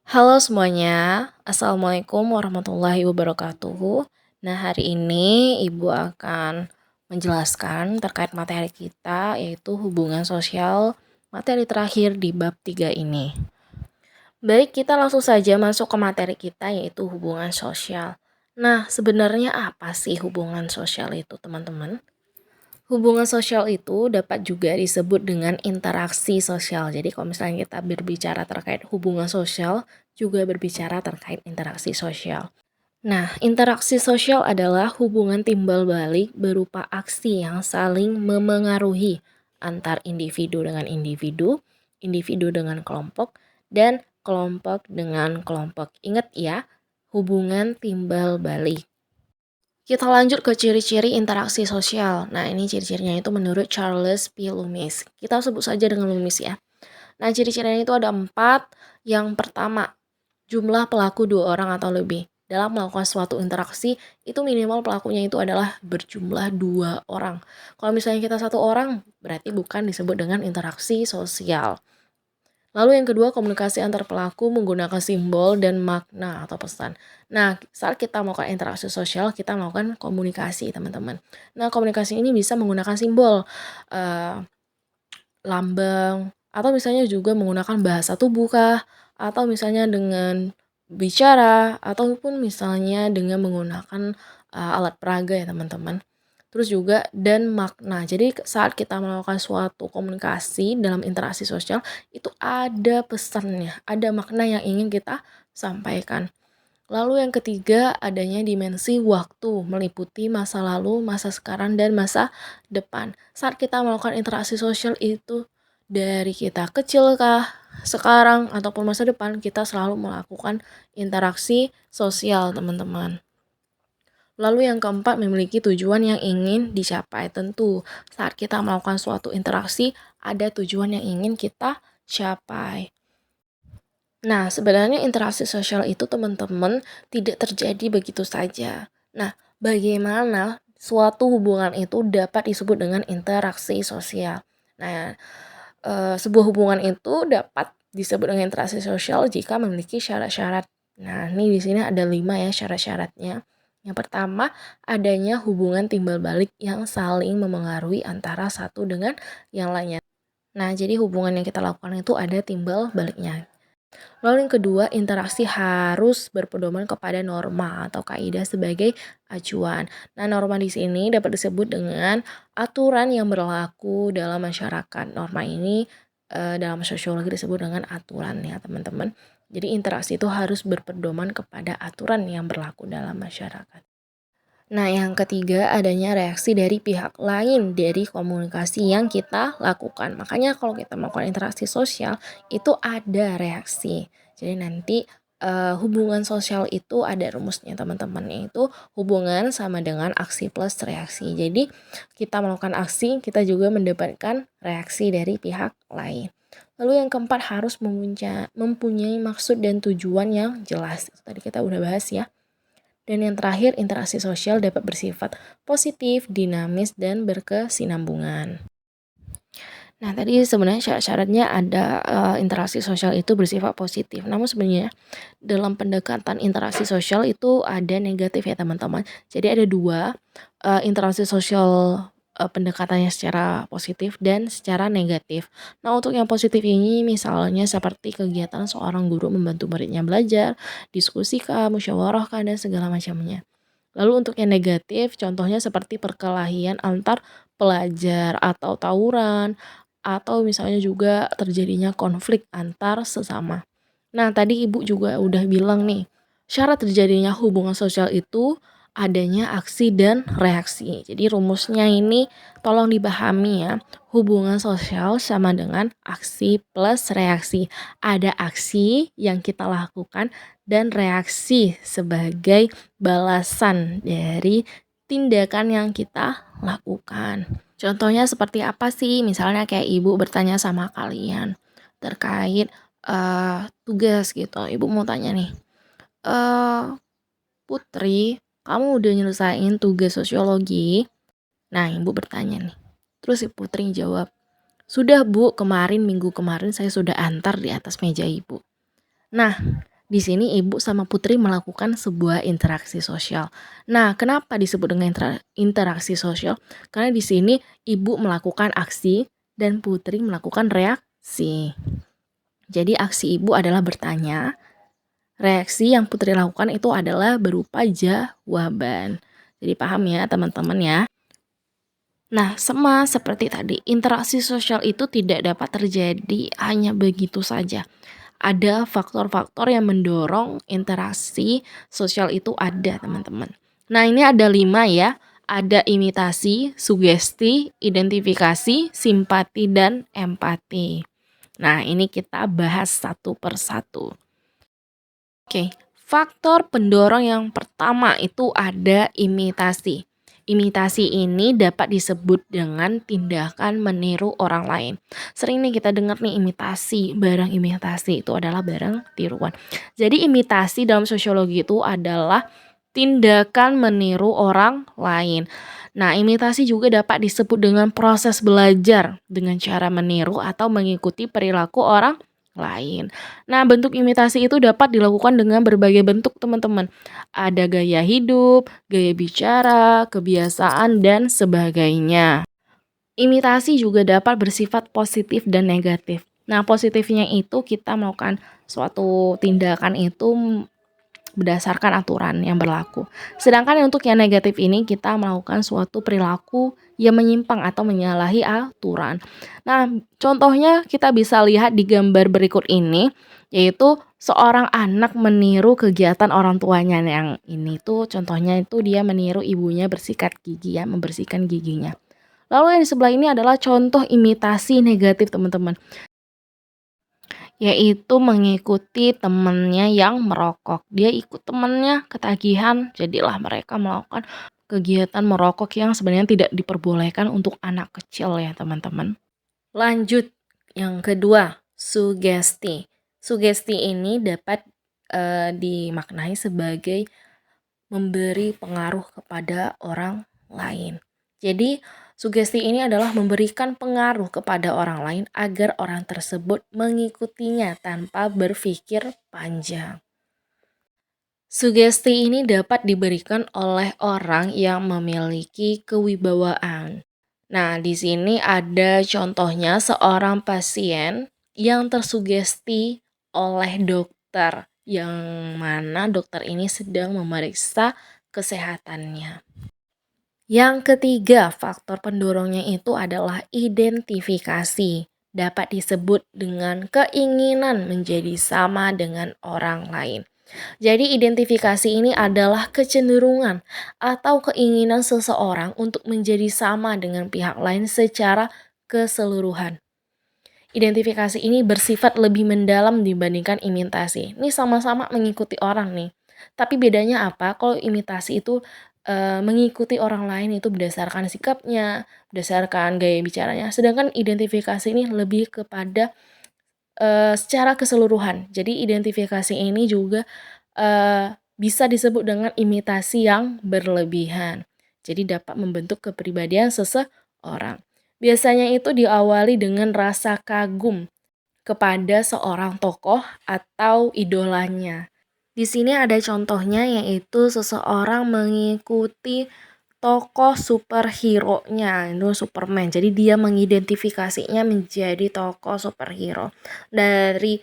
Halo semuanya, Assalamualaikum warahmatullahi wabarakatuh. Nah, hari ini Ibu akan menjelaskan terkait materi kita, yaitu hubungan sosial, materi terakhir di bab 3 ini. Baik, kita langsung saja masuk ke materi kita, yaitu hubungan sosial. Nah, sebenarnya apa sih hubungan sosial itu, teman-teman? Hubungan sosial itu dapat juga disebut dengan interaksi sosial. Jadi kalau misalnya kita berbicara terkait hubungan sosial, juga berbicara terkait interaksi sosial. Nah, interaksi sosial adalah hubungan timbal balik berupa aksi yang saling memengaruhi antar individu dengan individu, individu dengan kelompok, dan kelompok dengan kelompok. Ingat ya, hubungan timbal balik. Kita lanjut ke ciri-ciri interaksi sosial. Nah, ini ciri-cirinya itu menurut Charles P. Loomis. Kita sebut saja dengan Loomis ya. Nah, ciri-cirinya itu ada 4. Yang pertama, jumlah pelaku 2 orang atau lebih. Dalam melakukan suatu interaksi, itu minimal pelakunya itu adalah berjumlah 2 orang. Kalau misalnya kita 1 orang, berarti bukan disebut dengan interaksi sosial. Lalu yang kedua, komunikasi antar pelaku menggunakan simbol dan makna atau pesan. Nah, saat kita melakukan interaksi sosial, kita melakukan komunikasi, teman-teman. Nah, komunikasi ini bisa menggunakan simbol, eh, lambang, atau misalnya juga menggunakan bahasa tubuh kah, atau misalnya dengan bicara, ataupun misalnya dengan menggunakan alat peraga ya, teman-teman. Terus juga dan makna. Jadi saat kita melakukan suatu komunikasi dalam interaksi sosial itu ada pesannya, ada makna yang ingin kita sampaikan. Lalu yang ketiga adanya dimensi waktu meliputi masa lalu, masa sekarang dan masa depan. Saat kita melakukan interaksi sosial itu dari kita kecil kah, sekarang ataupun masa depan kita selalu melakukan interaksi sosial, teman-teman. Lalu yang keempat, memiliki tujuan yang ingin dicapai. Tentu, saat kita melakukan suatu interaksi, ada tujuan yang ingin kita capai. Nah, sebenarnya interaksi sosial itu teman-teman tidak terjadi begitu saja. Nah, bagaimana suatu hubungan itu dapat disebut dengan interaksi sosial? Nah, sebuah hubungan itu dapat disebut dengan interaksi sosial jika memiliki syarat-syarat. Nah, ini di sini ada 5 ya syarat-syaratnya. Yang pertama, adanya hubungan timbal balik yang saling memengaruhi antara satu dengan yang lainnya. Nah, jadi hubungan yang kita lakukan itu ada timbal baliknya. Lalu yang kedua, interaksi harus berpedoman kepada norma atau kaidah sebagai acuan. Nah, norma di sini dapat disebut dengan aturan yang berlaku dalam masyarakat. Norma ini dalam sosiologi disebut dengan aturan ya, teman-teman. Jadi interaksi itu harus berpedoman kepada aturan yang berlaku dalam masyarakat. Nah, yang ketiga adanya reaksi dari pihak lain dari komunikasi yang kita lakukan. Makanya kalau kita melakukan interaksi sosial itu ada reaksi. Jadi nanti hubungan sosial itu ada rumusnya, teman-teman, yaitu hubungan sama dengan aksi plus reaksi. Jadi kita melakukan aksi, kita juga mendapatkan reaksi dari pihak lain. Lalu yang keempat harus mempunyai maksud dan tujuan yang jelas. Tadi kita udah bahas ya. Dan yang terakhir, interaksi sosial dapat bersifat positif, dinamis, dan berkesinambungan. Nah, tadi sebenarnya syarat-syaratnya ada interaksi sosial itu bersifat positif. Namun sebenarnya dalam pendekatan interaksi sosial itu ada negatif ya, teman-teman. Jadi ada 2 interaksi sosial, pendekatannya secara positif dan secara negatif. Nah, untuk yang positif ini misalnya seperti kegiatan seorang guru membantu muridnya belajar, diskusi kah, musyawarah kah, dan segala macamnya. Lalu untuk yang negatif, contohnya seperti perkelahian antar pelajar atau tawuran, atau misalnya juga terjadinya konflik antar sesama. Nah, tadi Ibu juga udah bilang nih, syarat terjadinya hubungan sosial itu adanya aksi dan reaksi. Jadi rumusnya ini tolong dipahami ya. Hubungan sosial sama dengan aksi plus reaksi. Ada aksi yang kita lakukan dan reaksi sebagai balasan dari tindakan yang kita lakukan. Contohnya seperti apa sih? Misalnya kayak Ibu bertanya sama kalian terkait tugas gitu. Ibu mau tanya nih, eh Putri, kamu udah nyelesain tugas sosiologi? Nah, Ibu bertanya nih. Terus si Putri jawab, sudah Bu, kemarin minggu kemarin saya sudah antar di atas meja Ibu. Nah, Di sini ibu sama putri melakukan sebuah interaksi sosial. Nah, kenapa disebut dengan interaksi sosial? Karena di sini ibu melakukan aksi dan putri melakukan reaksi. Jadi aksi ibu adalah bertanya, reaksi yang putri lakukan itu adalah berupa jawaban. Jadi paham ya teman-teman ya? Nah, sama seperti tadi, interaksi sosial itu tidak dapat terjadi hanya begitu saja. Ada faktor-faktor yang mendorong interaksi sosial itu ada, teman-teman. Nah, ini ada 5 ya. Ada imitasi, sugesti, identifikasi, simpati, dan empati. Nah, ini kita bahas satu per satu. Oke, faktor pendorong yang pertama itu ada imitasi. Imitasi ini dapat disebut dengan tindakan meniru orang lain. Sering nih kita dengar nih imitasi, barang imitasi itu adalah barang tiruan. Jadi imitasi dalam sosiologi itu adalah tindakan meniru orang lain. Nah, imitasi juga dapat disebut dengan proses belajar dengan cara meniru atau mengikuti perilaku orang lain. Nah, bentuk imitasi itu dapat dilakukan dengan berbagai bentuk, teman-teman. Ada gaya hidup, gaya bicara, kebiasaan, dan sebagainya. Imitasi juga dapat bersifat positif dan negatif. Nah, positifnya itu kita melakukan suatu tindakan itu berdasarkan aturan yang berlaku. Sedangkan untuk yang negatif ini kita melakukan suatu perilaku yang menyimpang atau menyalahi aturan. Nah, contohnya kita bisa lihat di gambar berikut ini, yaitu seorang anak meniru kegiatan orang tuanya. Yang ini tuh contohnya itu dia meniru ibunya bersikat gigi ya, membersihkan giginya. Lalu yang di sebelah ini adalah contoh imitasi negatif, teman-teman, yaitu mengikuti temannya yang merokok. Dia ikut temannya ketagihan, jadilah mereka melakukan kegiatan merokok yang sebenarnya tidak diperbolehkan untuk anak kecil ya, teman-teman. Lanjut, yang kedua, sugesti. Sugesti ini dapat dimaknai sebagai memberi pengaruh kepada orang lain. Jadi, sugesti ini adalah memberikan pengaruh kepada orang lain agar orang tersebut mengikutinya tanpa berpikir panjang. Sugesti ini dapat diberikan oleh orang yang memiliki kewibawaan. Nah, di sini ada contohnya seorang pasien yang tersugesti oleh dokter, yang mana dokter ini sedang memeriksa kesehatannya. Yang ketiga, faktor pendorongnya itu adalah identifikasi. Dapat disebut dengan keinginan menjadi sama dengan orang lain. Jadi identifikasi ini adalah kecenderungan atau keinginan seseorang untuk menjadi sama dengan pihak lain secara keseluruhan. Identifikasi ini bersifat lebih mendalam dibandingkan imitasi. Ini sama-sama mengikuti orang nih. Tapi bedanya apa? Kalau imitasi itu mengikuti orang lain itu berdasarkan sikapnya, berdasarkan gaya bicaranya. Sedangkan identifikasi ini lebih kepada secara keseluruhan. Jadi identifikasi ini juga bisa disebut dengan imitasi yang berlebihan. Jadi dapat membentuk kepribadian seseorang. Biasanya itu diawali dengan rasa kagum kepada seorang tokoh atau idolanya. Di sini ada contohnya, yaitu seseorang mengikuti tokoh superhero-nya, itu Superman. Jadi dia mengidentifikasinya menjadi tokoh superhero. Dari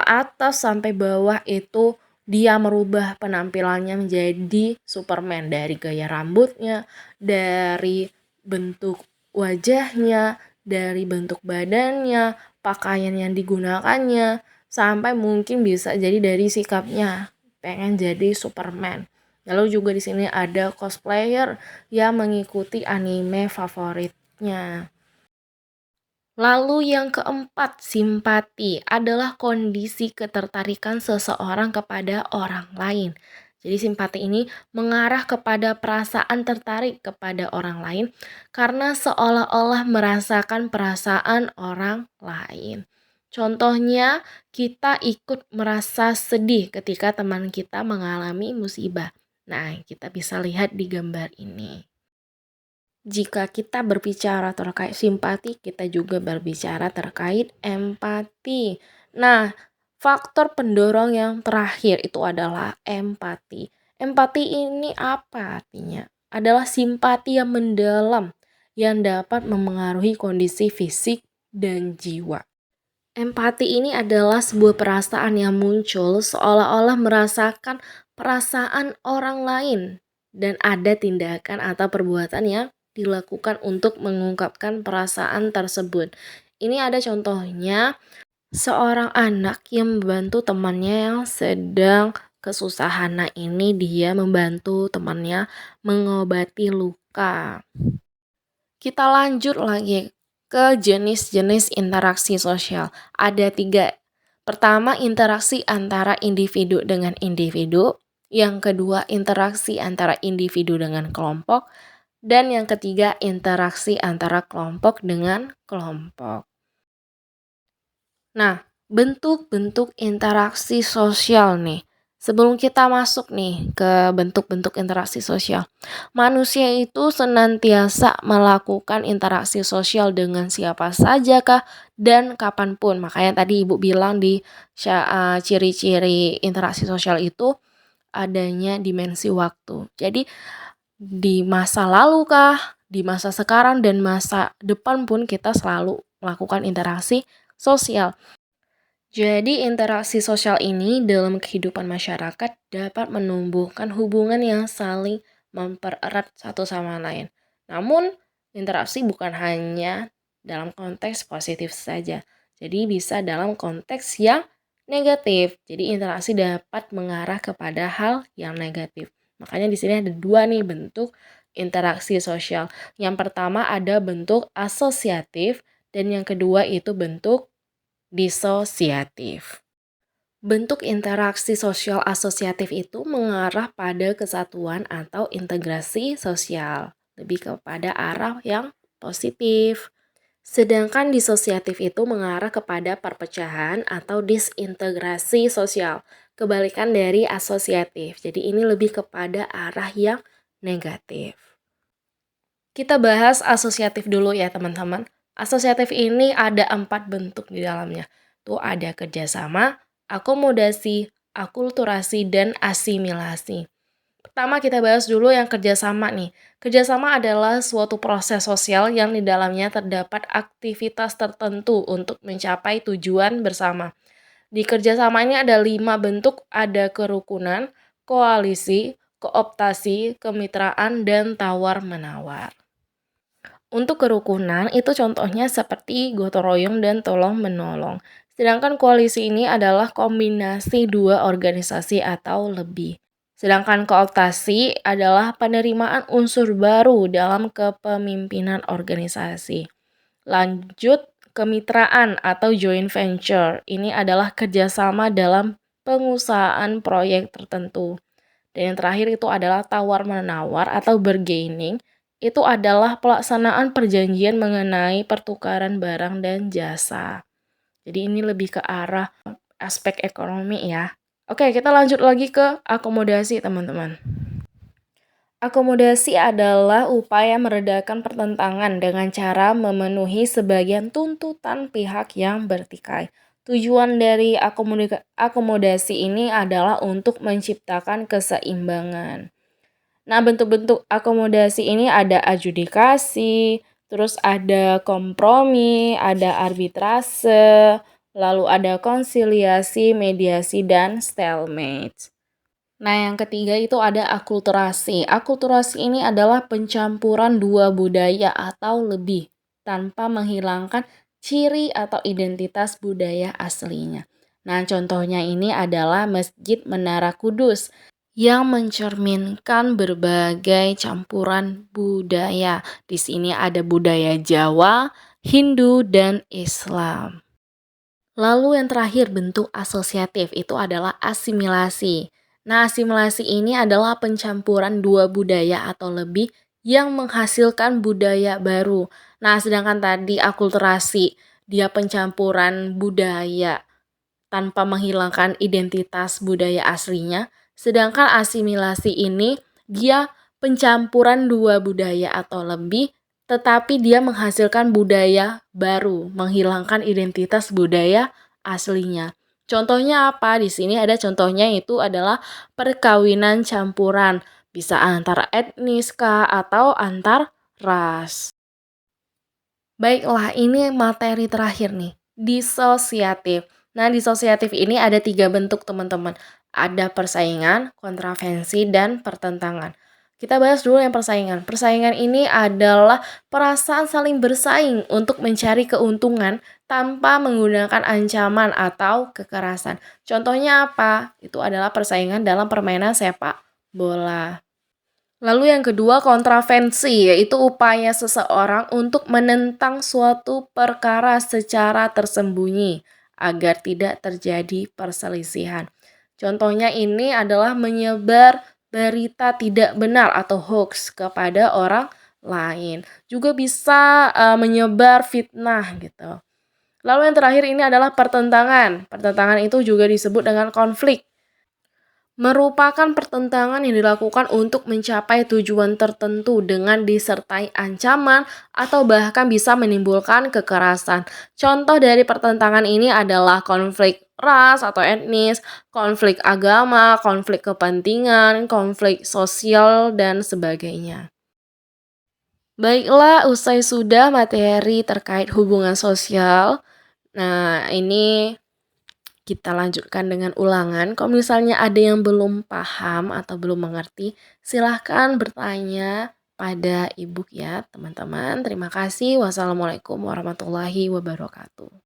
atas sampai bawah itu dia merubah penampilannya menjadi Superman, dari gaya rambutnya, dari bentuk wajahnya, dari bentuk badannya, pakaian yang digunakannya, sampai mungkin bisa jadi dari sikapnya pengen jadi Superman. Lalu juga di sini ada cosplayer yang mengikuti anime favoritnya. Lalu yang keempat, simpati adalah kondisi ketertarikan seseorang kepada orang lain. Jadi simpati ini mengarah kepada perasaan tertarik kepada orang lain karena seolah-olah merasakan perasaan orang lain. Contohnya, kita ikut merasa sedih ketika teman kita mengalami musibah. Nah, kita bisa lihat di gambar ini. Jika kita berbicara terkait simpati, kita juga berbicara terkait empati. Nah, Faktor pendorong yang terakhir itu adalah empati. Empati ini apa artinya? Adalah simpati yang mendalam yang dapat memengaruhi kondisi fisik dan jiwa. Empati ini adalah sebuah perasaan yang muncul seolah-olah merasakan perasaan orang lain dan ada tindakan atau perbuatan yang dilakukan untuk mengungkapkan perasaan tersebut. Ini ada contohnya seorang anak yang membantu temannya yang sedang kesusahan. Nah, ini dia membantu temannya mengobati luka. Kita lanjut lagi ke jenis-jenis interaksi sosial. Ada 3. Pertama, interaksi antara individu dengan individu. Yang kedua, interaksi antara individu dengan kelompok. Dan yang ketiga, interaksi antara kelompok dengan kelompok. Nah, bentuk-bentuk interaksi sosial nih. Sebelum kita masuk nih ke bentuk-bentuk interaksi sosial, manusia itu senantiasa melakukan interaksi sosial dengan siapa saja kah dan kapanpun. Makanya tadi Ibu bilang di ciri-ciri interaksi sosial itu adanya dimensi waktu. Jadi di masa lalu kah, di masa sekarang dan masa depan pun kita selalu melakukan interaksi sosial. Jadi interaksi sosial ini dalam kehidupan masyarakat dapat menumbuhkan hubungan yang saling mempererat satu sama lain. Namun, interaksi bukan hanya dalam konteks positif saja. Jadi bisa dalam konteks yang negatif. Jadi interaksi dapat mengarah kepada hal yang negatif. Makanya di sini ada 2 nih bentuk interaksi sosial. Yang pertama ada bentuk asosiatif dan yang kedua itu bentuk disosiatif. Bentuk interaksi sosial asosiatif itu mengarah pada kesatuan atau integrasi sosial, lebih kepada arah yang positif. Sedangkan disosiatif itu mengarah kepada perpecahan atau disintegrasi sosial, kebalikan dari asosiatif. Jadi ini lebih kepada arah yang negatif. Kita bahas asosiatif dulu ya teman-teman. Asosiatif ini ada 4 bentuk di dalamnya. Tuh ada kerjasama, akomodasi, akulturasi, dan asimilasi. Pertama kita bahas dulu yang kerjasama nih. Kerjasama adalah suatu proses sosial yang di dalamnya terdapat aktivitas tertentu untuk mencapai tujuan bersama. Di kerjasama ini ada 5 bentuk, ada kerukunan, koalisi, kooptasi, kemitraan, dan tawar-menawar. Untuk kerukunan itu contohnya seperti gotong royong dan tolong menolong. Sedangkan koalisi ini adalah kombinasi 2 organisasi atau lebih. Sedangkan kooptasi adalah penerimaan unsur baru dalam kepemimpinan organisasi. Lanjut, kemitraan atau joint venture. Ini adalah kerjasama dalam pengusahaan proyek tertentu. Dan yang terakhir itu adalah tawar-menawar atau bargaining. Itu adalah pelaksanaan perjanjian mengenai pertukaran barang dan jasa. Jadi ini lebih ke arah aspek ekonomi ya. Oke, kita lanjut lagi ke akomodasi teman-teman. Akomodasi adalah upaya meredakan pertentangan dengan cara memenuhi sebagian tuntutan pihak yang bertikai. Tujuan dari akomodasi ini adalah untuk menciptakan keseimbangan. Nah, bentuk-bentuk akomodasi ini ada adjudikasi, terus ada kompromi, ada arbitrase, lalu ada konsiliasi, mediasi, dan stalemate. Nah, yang ketiga itu ada akulturasi. Akulturasi ini adalah pencampuran 2 budaya atau lebih tanpa menghilangkan ciri atau identitas budaya aslinya. Nah, contohnya ini adalah Masjid Menara Kudus yang mencerminkan berbagai campuran budaya. Di sini ada budaya Jawa, Hindu, dan Islam. Lalu yang terakhir bentuk asosiatif itu adalah asimilasi. Nah, asimilasi ini adalah pencampuran 2 budaya atau lebih yang menghasilkan budaya baru. Nah, sedangkan tadi akulturasi, dia pencampuran budaya tanpa menghilangkan identitas budaya aslinya. Sedangkan asimilasi ini dia pencampuran 2 budaya atau lebih tetapi dia menghasilkan budaya baru, menghilangkan identitas budaya aslinya. Contohnya apa? Di sini ada contohnya itu adalah perkawinan campuran, bisa antar etnis kah atau antar ras. Baiklah, ini materi terakhir nih, disosiatif. Nah, disosiatif ini ada 3 bentuk teman-teman. Ada persaingan, kontravensi, dan pertentangan. Kita bahas dulu yang persaingan. Persaingan ini adalah perasaan saling bersaing untuk mencari keuntungan tanpa menggunakan ancaman atau kekerasan. Contohnya apa? Itu adalah persaingan dalam permainan sepak bola. Lalu yang kedua kontravensi, yaitu upaya seseorang untuk menentang suatu perkara secara tersembunyi agar tidak terjadi perselisihan. Contohnya ini adalah menyebar berita tidak benar atau hoax kepada orang lain. Juga bisa menyebar fitnah gitu. Lalu yang terakhir ini adalah pertentangan. Pertentangan itu juga disebut dengan konflik, merupakan pertentangan yang dilakukan untuk mencapai tujuan tertentu dengan disertai ancaman atau bahkan bisa menimbulkan kekerasan. Contoh dari pertentangan ini adalah konflik ras atau etnis, konflik agama, konflik kepentingan, konflik sosial, dan sebagainya. Baiklah, usai sudah materi terkait hubungan sosial. Nah, ini kita lanjutkan dengan ulangan. Kalau misalnya ada yang belum paham atau belum mengerti, silahkan bertanya pada ibu ya, teman-teman. Terima kasih. Wassalamualaikum warahmatullahi wabarakatuh.